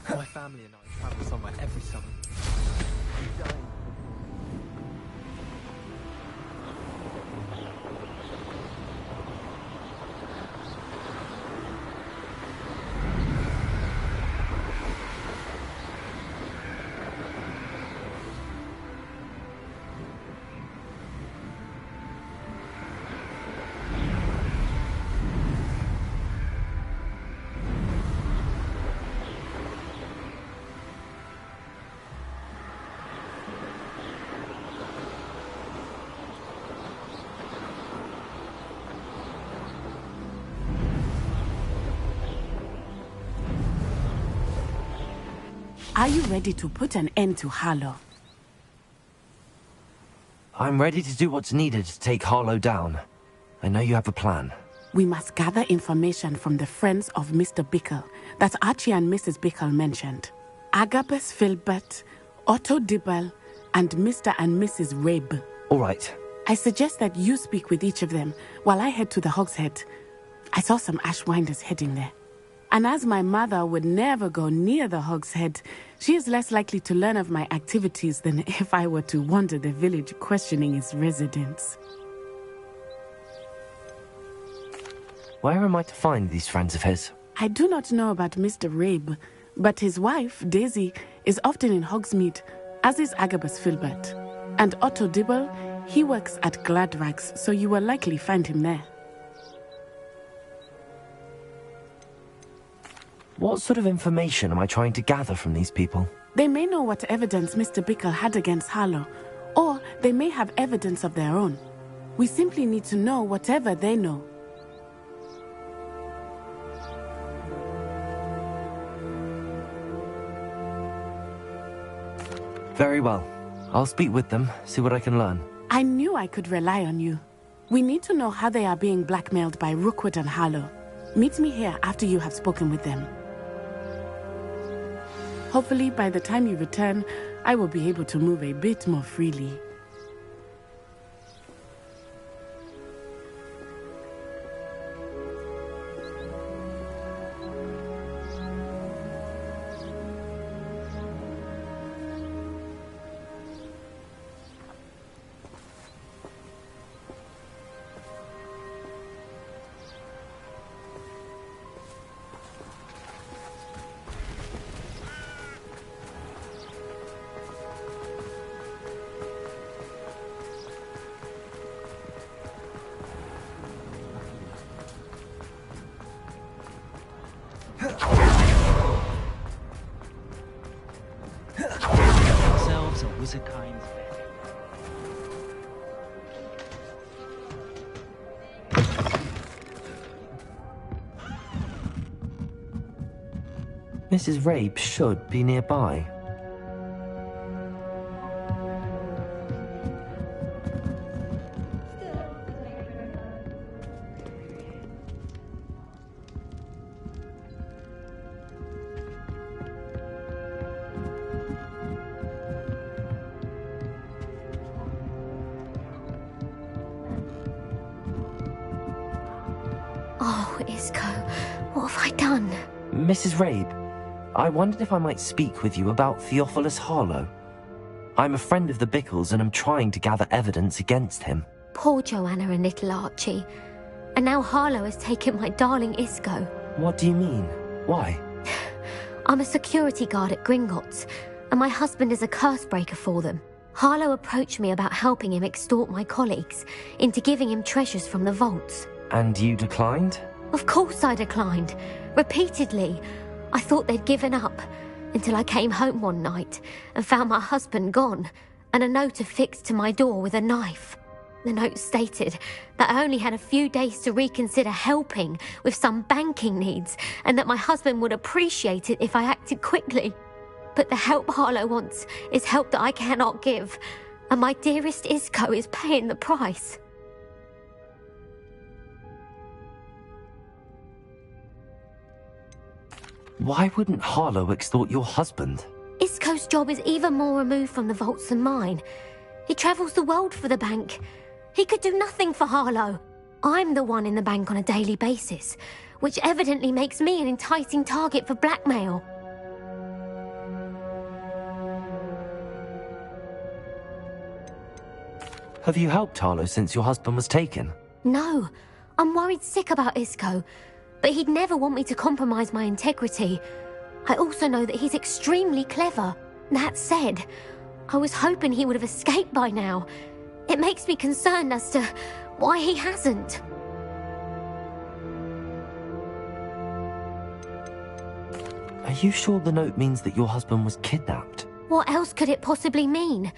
My family and I travel somewhere every summer. Are you ready to put an end to Harlow? I'm ready to do what's needed to take Harlow down. I know you have a plan. We must gather information from the friends of Mr. Bickle that Archie and Mrs. Bickle mentioned. Agabus Filbert, Otto Dibble, and Mr. and Mrs. Rabe. All right. I suggest that you speak with each of them while I head to the Hogshead. I saw some Ashwinders heading there. And as my mother would never go near the Hogshead, she is less likely to learn of my activities than if I were to wander the village questioning its residents. Where am I to find these friends of his? I do not know about Mr. Rabe, but his wife, Daisy, is often in Hogsmeade, as is Agabus Filbert. And Otto Dibble, he works at Gladrags, so you will likely find him there. What sort of information am I trying to gather from these people? They may know what evidence Mr. Bickle had against Harlow, or they may have evidence of their own. We simply need to know whatever they know. Very well. I'll speak with them, see what I can learn. I knew I could rely on you. We need to know how they are being blackmailed by Rookwood and Harlow. Meet me here after you have spoken with them. Hopefully, by the time you return, I will be able to move a bit more freely. Mrs. Rabe should be nearby. Oh, Isco, what have I done? Mrs. Rabe, I wondered if I might speak with you about Theophilus Harlow. I'm a friend of the Bickles and I'm trying to gather evidence against him. Poor Joanna and little Archie. And now Harlow has taken my darling Isco. What do you mean? Why? I'm a security guard at Gringotts, and my husband is a curse breaker for them. Harlow approached me about helping him extort my colleagues into giving him treasures from the vaults. And you declined? Of course I declined. Repeatedly. I thought they'd given up, until I came home one night and found my husband gone, and a note affixed to my door with a knife. The note stated that I only had a few days to reconsider helping with some banking needs, and that my husband would appreciate it if I acted quickly. But the help Harlow wants is help that I cannot give, and my dearest Isco is paying the price. Why wouldn't Harlow extort your husband? Isco's job is even more removed from the vaults than mine. He travels the world for the bank. He could do nothing for Harlow. I'm the one in the bank on a daily basis, which evidently makes me an enticing target for blackmail. Have you helped Harlow since your husband was taken? No, I'm worried sick about Isco, but he'd never want me to compromise my integrity. I also know that he's extremely clever. That said, I was hoping he would have escaped by now. It makes me concerned as to why he hasn't. Are you sure the note means that your husband was kidnapped? What else could it possibly mean?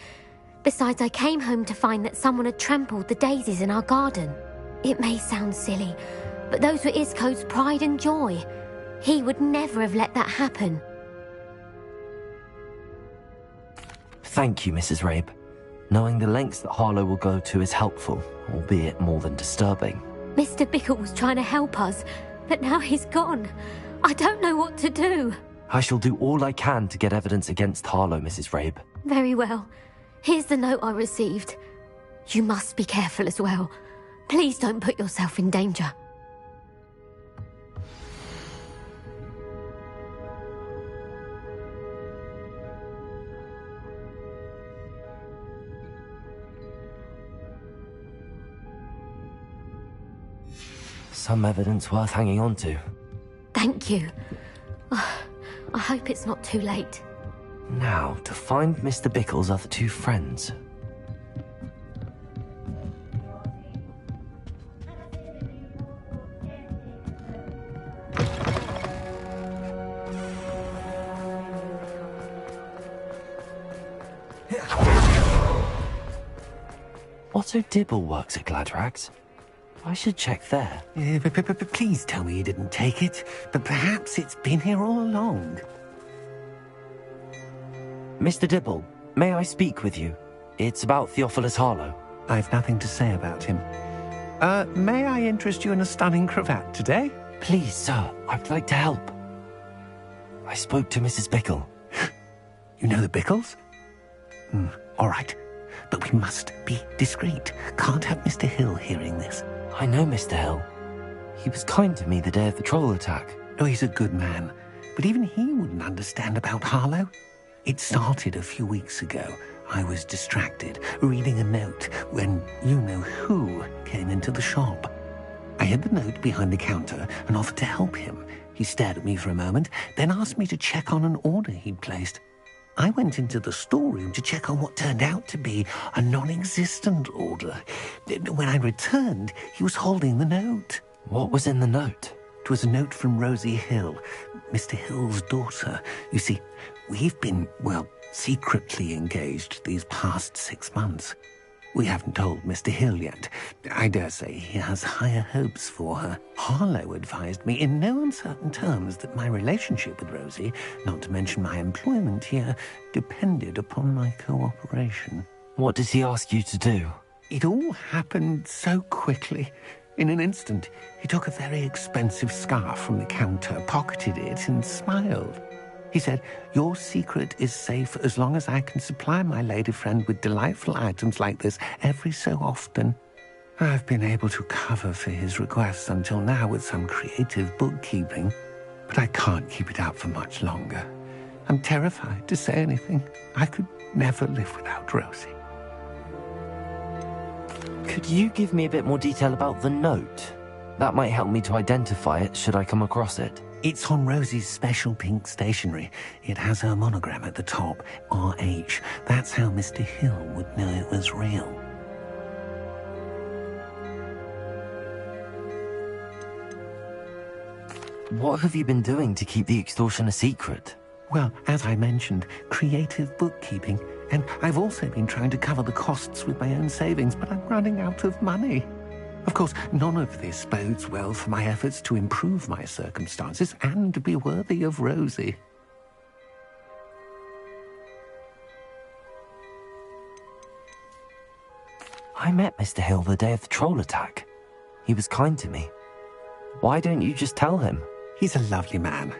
Besides, I came home to find that someone had trampled the daisies in our garden. It may sound silly, but those were Isco's pride and joy. He would never have let that happen. Thank you, Mrs. Rabe. Knowing the lengths that Harlow will go to is helpful, albeit more than disturbing. Mr. Bickle was trying to help us, but now he's gone. I don't know what to do. I shall do all I can to get evidence against Harlow, Mrs. Rabe. Very well. Here's the note I received. You must be careful as well. Please don't put yourself in danger. Some evidence worth hanging on to. Thank you. I hope it's not too late. Now, to find Mr. Bickle's other two friends. Otto Dibble works at Gladrags. I should check there. Please tell me you didn't take it, but perhaps it's been here all along. Mr. Dibble, may I speak with you? It's about Theophilus Harlow. I've nothing to say about him. May I interest you in a stunning cravat today? Please, sir, I'd like to help. I spoke to Mrs. Bickle. You know the Bickles? All right, but we must be discreet. Can't have Mr. Hill hearing this. I know Mr. Hill. He was kind to me the day of the troll attack. Oh, he's a good man, but even he wouldn't understand about Harlow. It started a few weeks ago. I was distracted, reading a note, when you-know-who came into the shop. I hid the note behind the counter and offered to help him. He stared at me for a moment, then asked me to check on an order he'd placed. I went into the storeroom to check on what turned out to be a non-existent order. When I returned, he was holding the note. What was in the note? It was a note from Rosie Hill, Mr. Hill's daughter. You see, we've been, well, secretly engaged these past 6 months. We haven't told Mr. Hill yet. I dare say he has higher hopes for her. Harlow advised me in no uncertain terms that my relationship with Rosie, not to mention my employment here, depended upon my cooperation. What does he ask you to do? It all happened so quickly. In an instant, he took a very expensive scarf from the counter, pocketed it, and smiled. He said, "Your secret is safe as long as I can supply my lady friend with delightful items like this every so often." I've been able to cover for his requests until now with some creative bookkeeping, but I can't keep it up for much longer. I'm terrified to say anything. I could never live without Rosie. Could you give me a bit more detail about the note? That might help me to identify it should I come across it. It's on Rosie's special pink stationery. It has her monogram at the top, RH. That's how Mr. Hill would know it was real. What have you been doing to keep the extortion a secret? Well, as I mentioned, creative bookkeeping. And I've also been trying to cover the costs with my own savings, but I'm running out of money. Of course, none of this bodes well for my efforts to improve my circumstances and be worthy of Rosie. I met Mr. Hill the day of the troll attack. He was kind to me. Why don't you just tell him? He's a lovely man.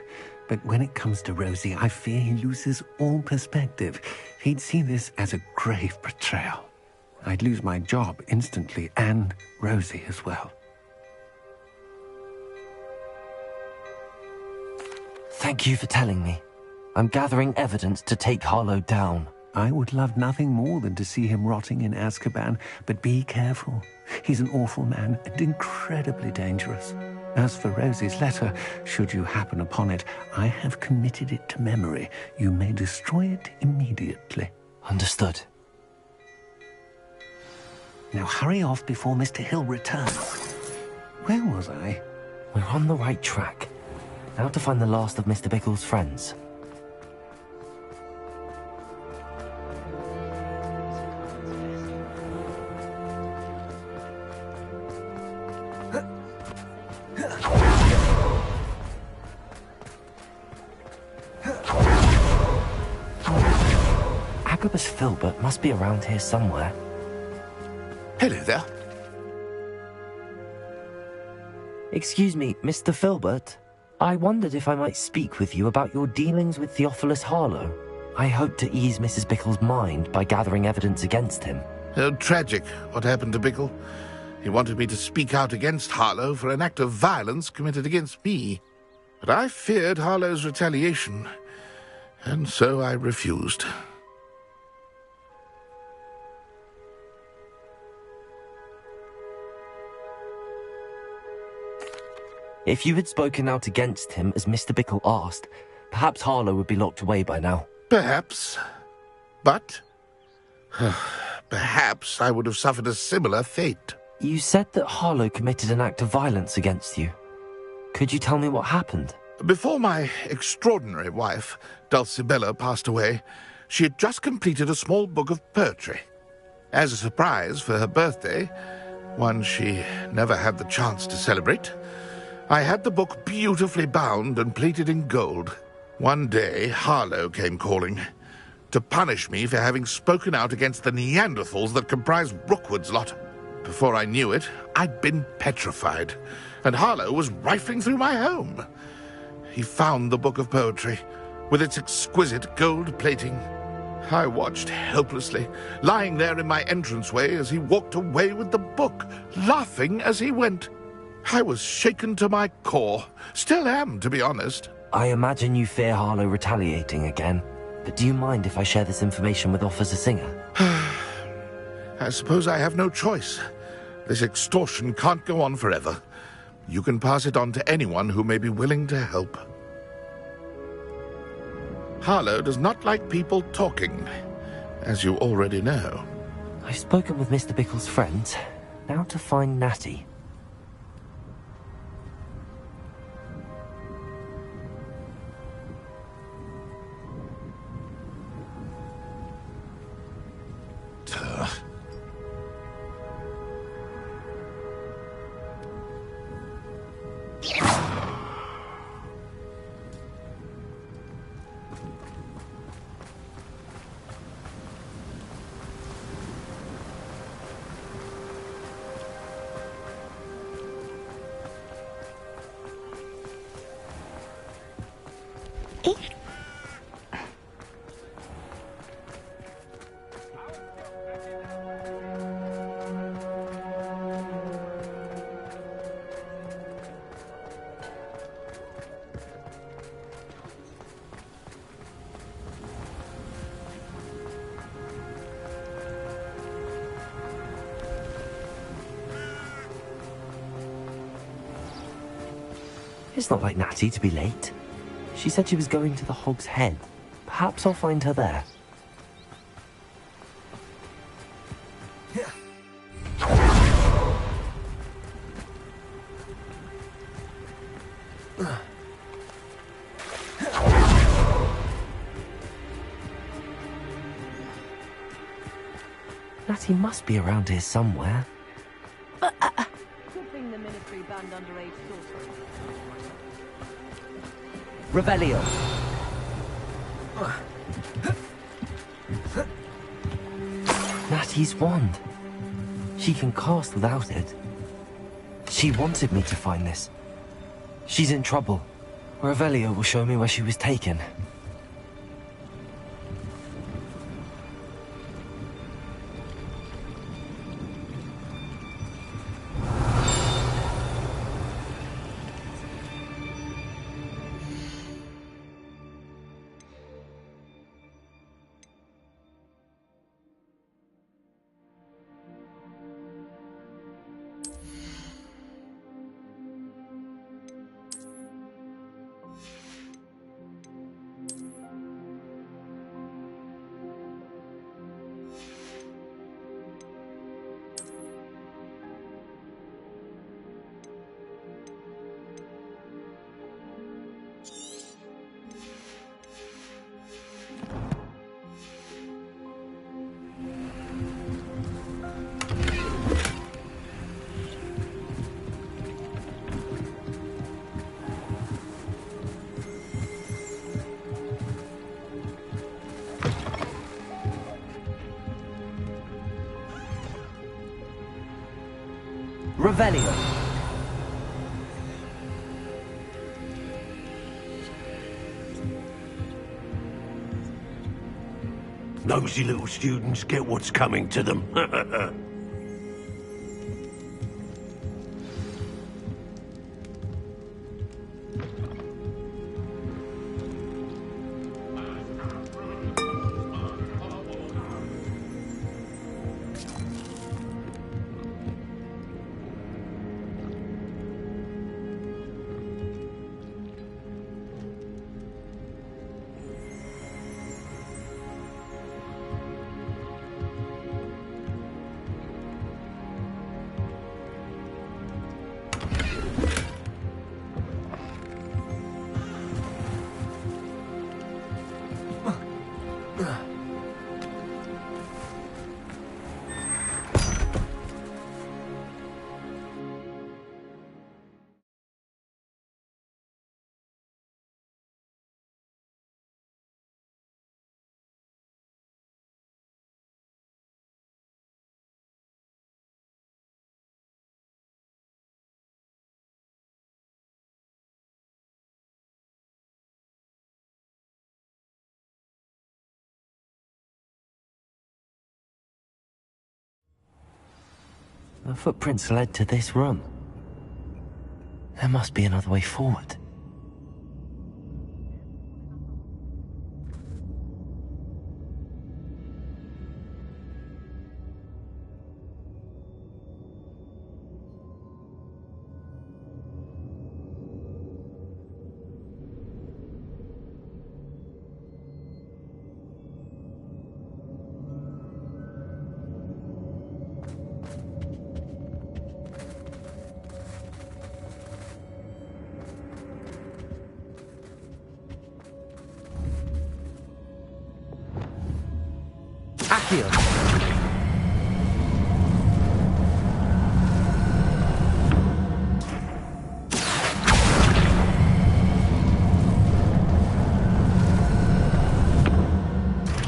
But when it comes to Rosie, I fear he loses all perspective. He'd see this as a grave betrayal. I'd lose my job instantly, and Rosie as well. Thank you for telling me. I'm gathering evidence to take Harlow down. I would love nothing more than to see him rotting in Azkaban, but be careful. He's an awful man and incredibly dangerous. As for Rosie's letter, should you happen upon it, I have committed it to memory. You may destroy it immediately. Understood. Now hurry off before Mr. Hill returns. Where was I? We're on the right track. Now to find the last of Mr. Bickle's friends. Agabus Filbert must be around here somewhere. Hello there. Excuse me, Mr. Filbert. I wondered if I might speak with you about your dealings with Theophilus Harlow. I hope to ease Mrs. Bickle's mind by gathering evidence against him. Oh, tragic what happened to Bickle. He wanted me to speak out against Harlow for an act of violence committed against me. But I feared Harlow's retaliation, and so I refused. If you had spoken out against him as Mr. Bickle asked, perhaps Harlow would be locked away by now. Perhaps. But perhaps I would have suffered a similar fate. You said that Harlow committed an act of violence against you. Could you tell me what happened? Before my extraordinary wife, Dulcibella, passed away, she had just completed a small book of poetry. As a surprise for her birthday, one she never had the chance to celebrate, I had the book beautifully bound and plated in gold. One day, Harlow came calling to punish me for having spoken out against the Neanderthals that comprised Rookwood's lot. Before I knew it, I'd been petrified, and Harlow was rifling through my home. He found the book of poetry, with its exquisite gold plating. I watched helplessly, lying there in my entranceway as he walked away with the book, laughing as he went. I was shaken to my core. Still am, to be honest. I imagine you fear Harlow retaliating again, but do you mind if I share this information with Officer Singer? I suppose I have no choice. This extortion can't go on forever. You can pass it on to anyone who may be willing to help. Harlow does not like people talking, as you already know. I've spoken with Mr. Bickle's friends. Now to find Natty. It's not like Natty to be late. She said she was going to the Hog's Head. Perhaps I'll find her there. Natty must be around here somewhere. Could bring the military band underage sorcerer. Revelio. Natty's wand. She can cast without it. She wanted me to find this. She's in trouble. Revelio will show me where she was taken. Revelio. Nosy little students get what's coming to them. The footprints led to this room. There must be another way forward. Accio.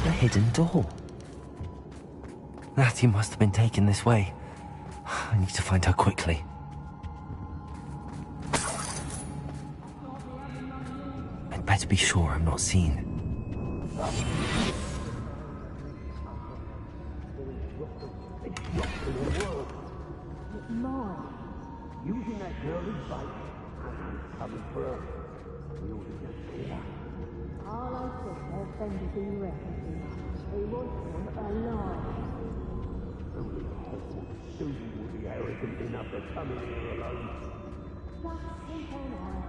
The hidden door. Natty must have been taken this way. I need to find her quickly. I'd better be sure I'm not seen. Using that girl as bait, coming for her. We ought to just kill her. All I said was send it to you recently. He was one alive. Only a Hogwarts student would be arrogant enough to come in here alone. Just simple now.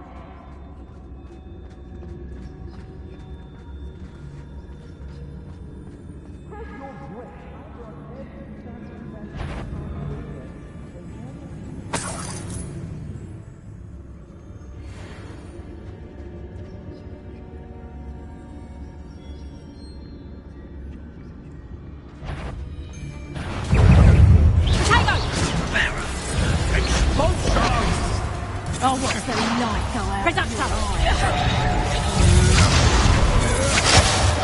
Take your breath. Oh, what's the light go out? Production!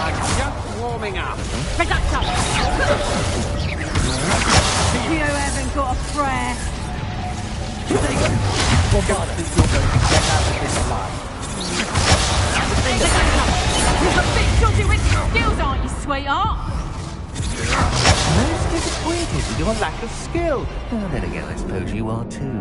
I'm just warming up. Production! You haven't got a prayer. You've got big dodgy with skills, aren't you, sweetheart? Most disappointed with your lack of skill. Oh, then again, I suppose you are too.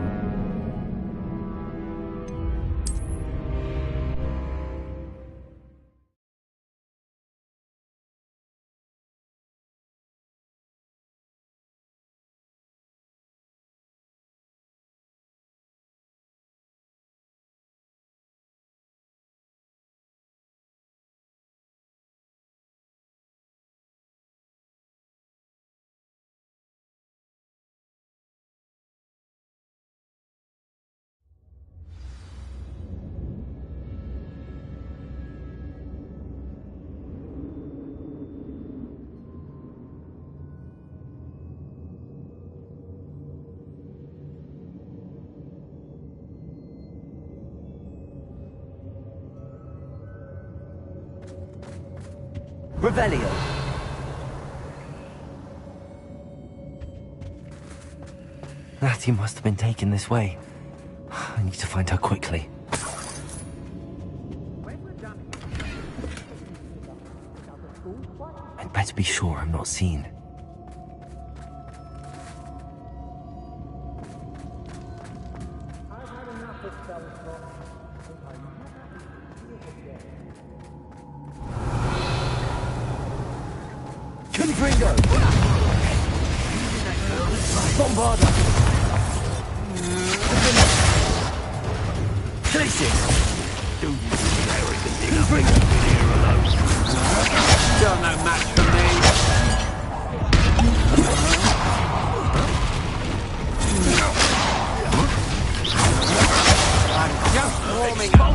Revelio. Natty must have been taken this way. I need to find her quickly. I'd better be sure I'm not seen. Confringo! Bombarda! Glacius! Confringo! You're no match for me. I'm just warming up.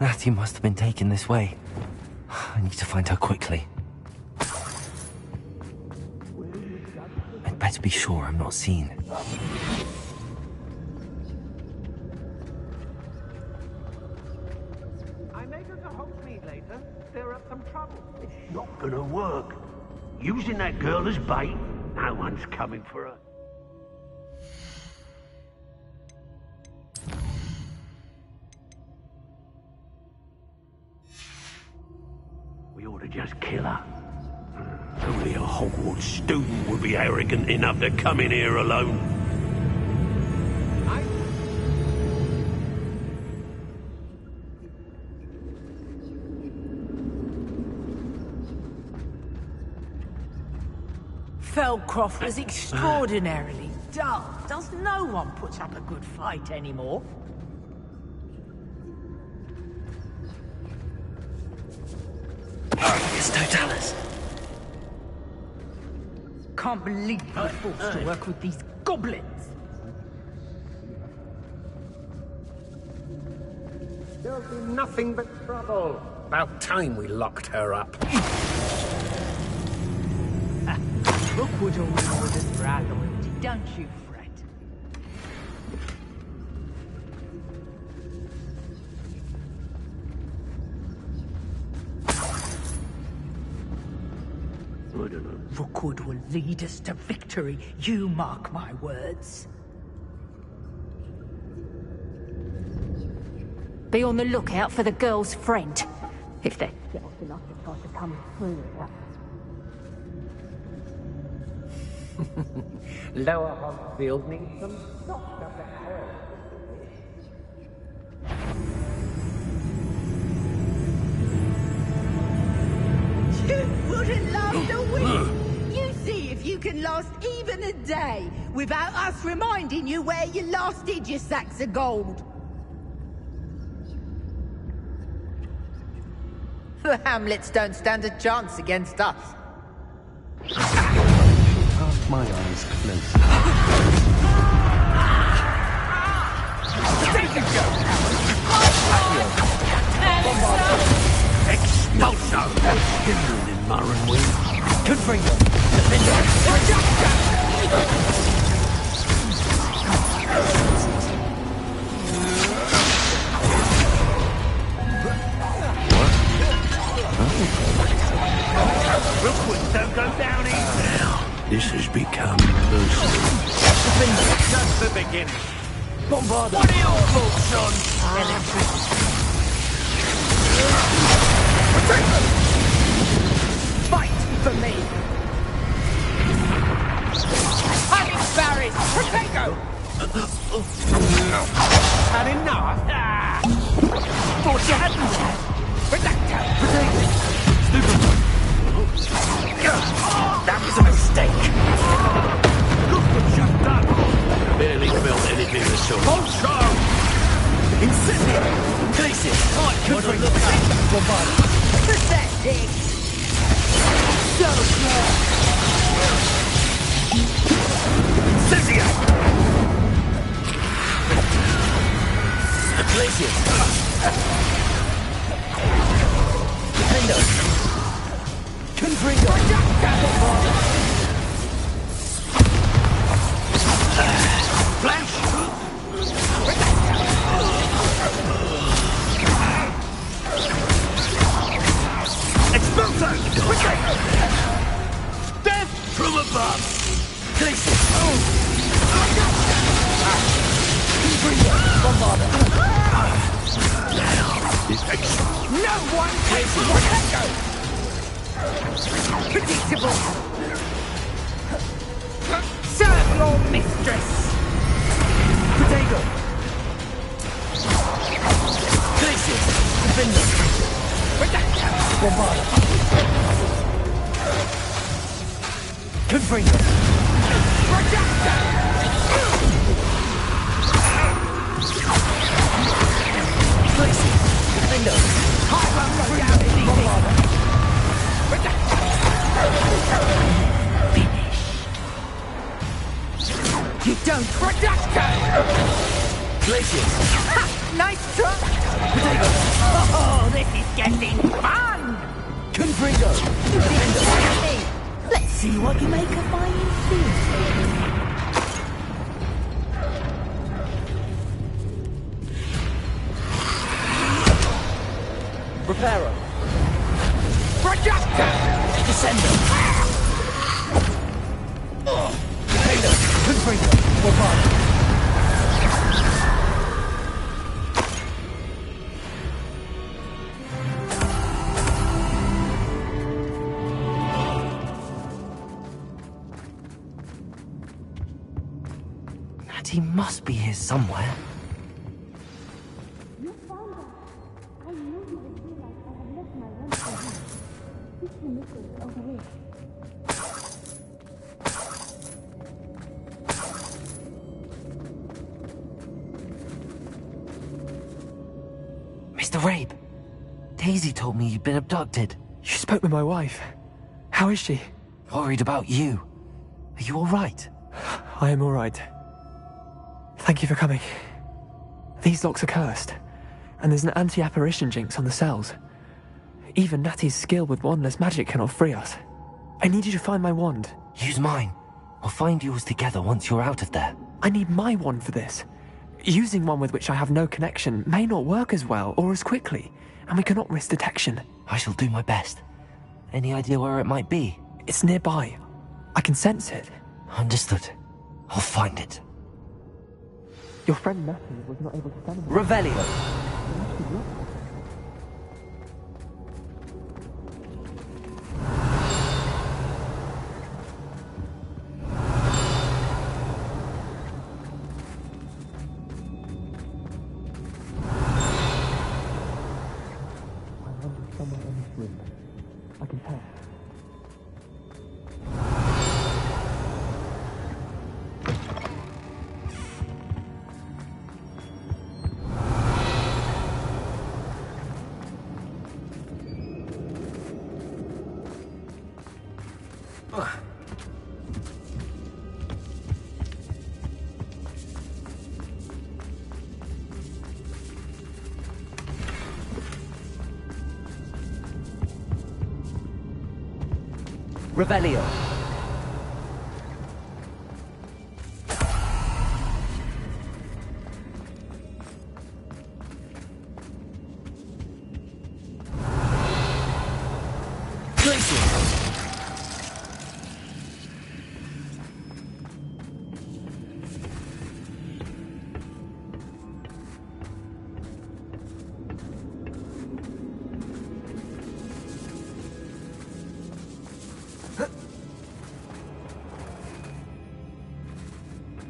Natty must have been taken this way. I need to find her quickly. I'd better be sure I'm not seen. I made her to host me later. Stir up some trouble. It's not gonna work. Using that girl as bait, no one's coming for her. We ought to just kill her. Only a Hogwarts student would be arrogant enough to come in here alone. Felcroft was extraordinarily dull. Does no one put up a good fight anymore? It's Totalis. Can't believe you're forced to work with these goblins. There'll be nothing but trouble. About time we locked her up. Rookwood always orders for our loyalty, don't you fret. I don't know. Rookwood will lead us to victory, you mark my words. Be on the lookout for the girl's friend. If they're Jealous enough to try to come through here. Lower Hogfield needs some soft up at home. You wouldn't last a week. You see if you can last even a day without us reminding you where you last did your sacks of gold. The Hamlets don't stand a chance against us. Half my eyes closed. Expulso! Hindering in Murrenwing. Confringo. Rookwood, don't go down easy. Now, this has become personal. Just the beginning. Bombarda. What are your thoughts on electricity? Fight for me. Having Barry's potato. Had enough? Thought you hadn't. Potato. That was a mistake. Look what you've done. Barely felt anything at all. Monstro! Incendio. Glacier. Confringo. Bombarda. Pathetic. So close. Incendio. Glacier. Defendo. Confringo. Bombarda. Flash! Expulso. Death from above! Glacier. Confringo. Bombarda. No one takes potato. Predictable. Serve your mistress. Potato. Glacier. Defendo. Bombarda. Confringo. Glacier. Defendo. Bombarda. Finish. You don't protect her. Glacier. Ha! Nice try. Potato. Oh, this is getting fun. Confringo. Defendo. Let's see what you make of my infusion. Reparo. Projector. Descendo. Potato. Confringo. Bombarda. He must be here somewhere. You found us. I knew you would realize I had left my rent for you. This is over here. Mr. Rabe, Daisy told me you'd been abducted. You spoke with my wife. How is she? Worried about you. Are you all right? I am all right. Thank you for coming. These locks are cursed, and there's an anti-apparition jinx on the cells. Even Natty's skill with wandless magic cannot free us. I need you to find my wand. Use mine. We'll find yours together once you're out of there. I need my wand for this. Using one with which I have no connection may not work as well or as quickly, and we cannot risk detection. I shall do my best. Any idea where it might be? It's nearby. I can sense it. Understood. I'll find it. Your friend Natty was not able to stand it. Revelio! Somewhere in this room. I can tell. Revelio!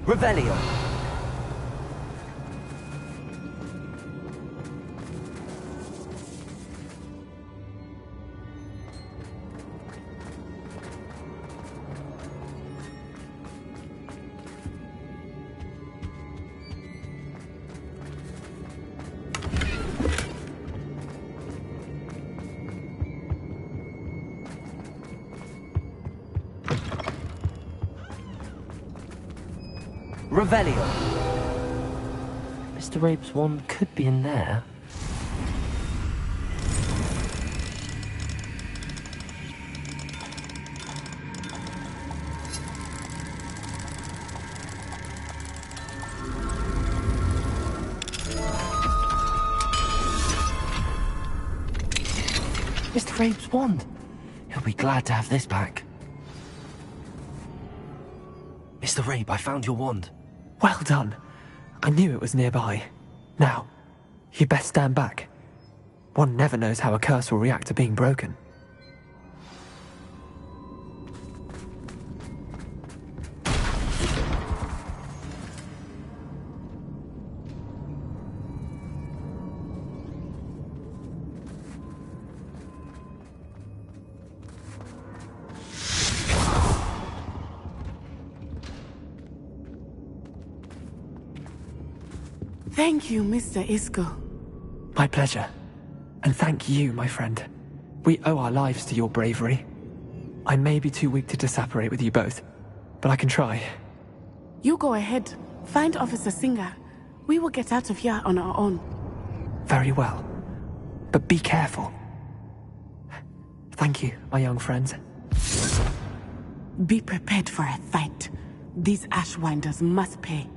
Revelio! Revelio! Mr. Rabe's wand could be in there. Mr. Rabe's wand! He'll be glad to have this back. Mr. Rabe, I found your wand. Well done. I knew it was nearby. Now, you best stand back. One never knows how a curse will react to being broken. Thank you, Mr. Isco. My pleasure. And thank you, my friend. We owe our lives to your bravery. I may be too weak to disapparate with you both, but I can try. You go ahead. Find Officer Singer. We will get out of here on our own. Very well. But be careful. Thank you, my young friends. Be prepared for a fight. These Ashwinders must pay.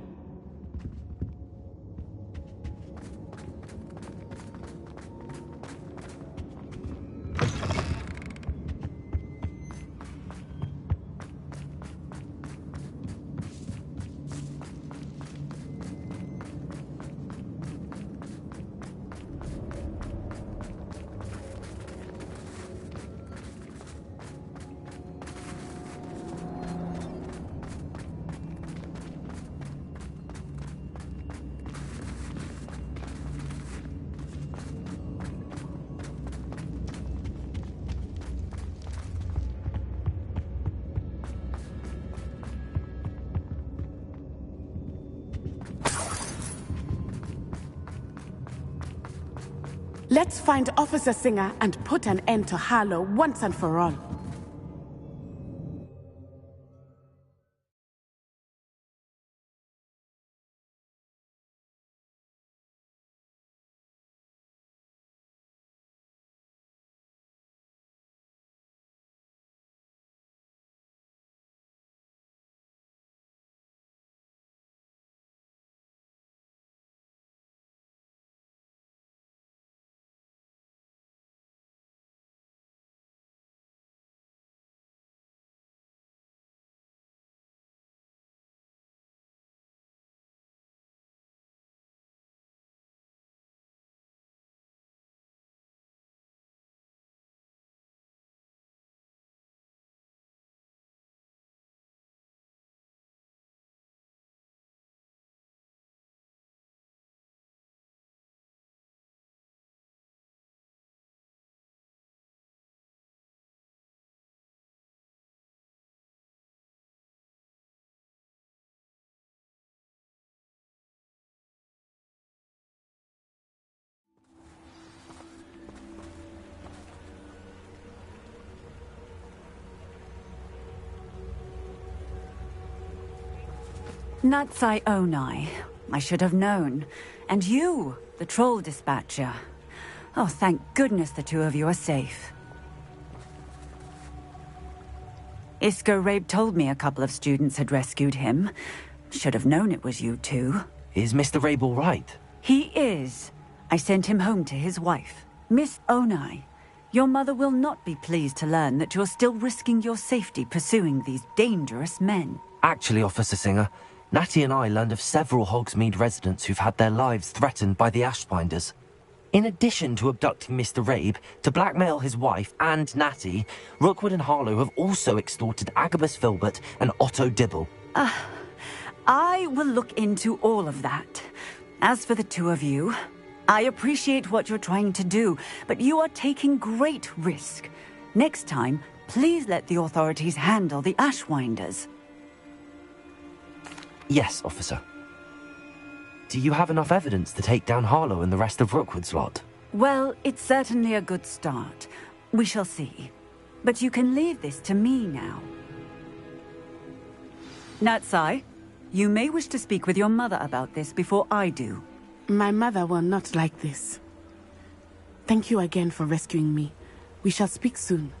Let's find Officer Singer and put an end to Harlow once and for all. Natsai Onai. I should have known. And you, the troll dispatcher. Oh, thank goodness the two of you are safe. Isco Rabe told me a couple of students had rescued him. Should have known it was you two. Is Mr. Rabe all right? He is. I sent him home to his wife. Miss Onai, your mother will not be pleased to learn that you're still risking your safety pursuing these dangerous men. Actually, Officer Singer, Natty and I learned of several Hogsmeade residents who've had their lives threatened by the Ashbinders. In addition to abducting Mr. Rabe to blackmail his wife and Natty, Rookwood and Harlow have also extorted Agabus Filbert and Otto Dibble. I will look into all of that. As for the two of you, I appreciate what you're trying to do, but you are taking great risk. Next time, please let the authorities handle the Ashwinders. Yes, officer. Do you have enough evidence to take down Harlow and the rest of Rookwood's lot? Well, it's certainly a good start. We shall see. But you can leave this to me now. Natsai, you may wish to speak with your mother about this before I do. My mother will not like this. Thank you again for rescuing me. We shall speak soon.